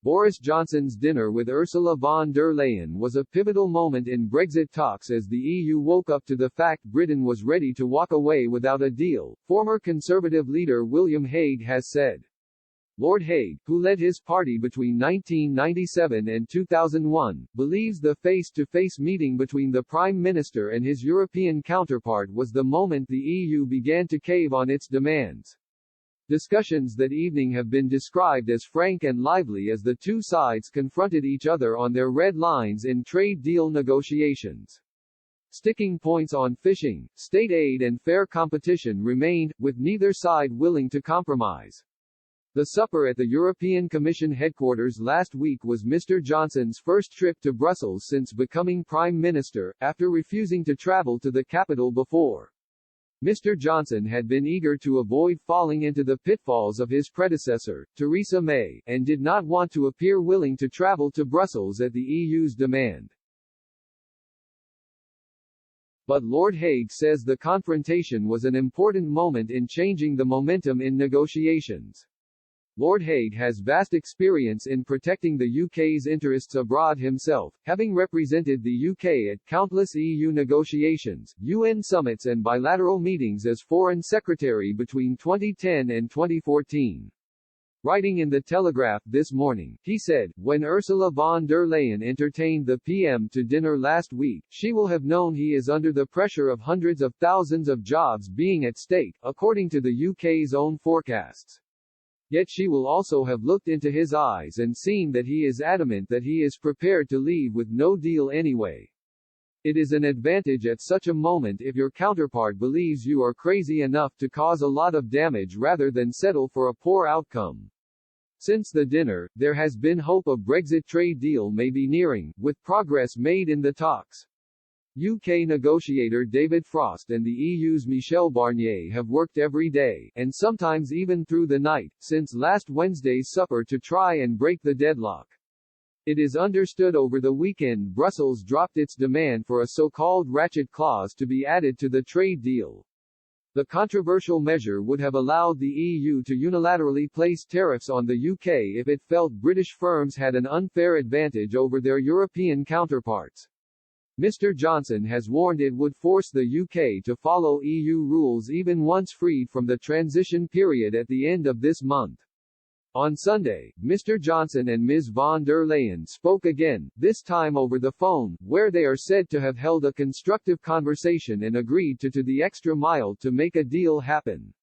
Boris Johnson's dinner with Ursula von der Leyen was a pivotal moment in Brexit talks as the EU woke up to the fact Britain was ready to walk away without a deal, former Conservative leader William Hague has said. Lord Hague, who led his party between 1997 and 2001, believes the face-to-face meeting between the Prime Minister and his European counterpart was the moment the EU began to cave on its demands. Discussions that evening have been described as frank and lively as the two sides confronted each other on their red lines in trade deal negotiations. Sticking points on fishing, state aid and fair competition remained, with neither side willing to compromise. The supper at the European Commission headquarters last week was Mr. Johnson's first trip to Brussels since becoming Prime Minister, after refusing to travel to the capital before. Mr. Johnson had been eager to avoid falling into the pitfalls of his predecessor, Theresa May, and did not want to appear willing to travel to Brussels at the EU's demand. But Lord Hague says the confrontation was an important moment in changing the momentum in negotiations. Lord Hague has vast experience in protecting the UK's interests abroad himself, having represented the UK at countless EU negotiations, UN summits and bilateral meetings as Foreign Secretary between 2010 and 2014. Writing in The Telegraph this morning, he said, "When Ursula von der Leyen entertained the PM to dinner last week, she will have known he is under the pressure of hundreds of thousands of jobs being at stake, according to the UK's own forecasts. Yet she will also have looked into his eyes and seen that he is adamant that he is prepared to leave with no deal anyway. It is an advantage at such a moment if your counterpart believes you are crazy enough to cause a lot of damage rather than settle for a poor outcome." Since the dinner, there has been hope a Brexit trade deal may be nearing, with progress made in the talks. UK negotiator David Frost and the EU's Michel Barnier have worked every day, and sometimes even through the night, since last Wednesday's supper to try and break the deadlock. It is understood over the weekend Brussels dropped its demand for a so-called ratchet clause to be added to the trade deal. The controversial measure would have allowed the EU to unilaterally place tariffs on the UK if it felt British firms had an unfair advantage over their European counterparts. Mr. Johnson has warned it would force the UK to follow EU rules even once freed from the transition period at the end of this month. On Sunday, Mr. Johnson and Ms. von der Leyen spoke again, this time over the phone, where they are said to have held a constructive conversation and agreed to the extra mile to make a deal happen.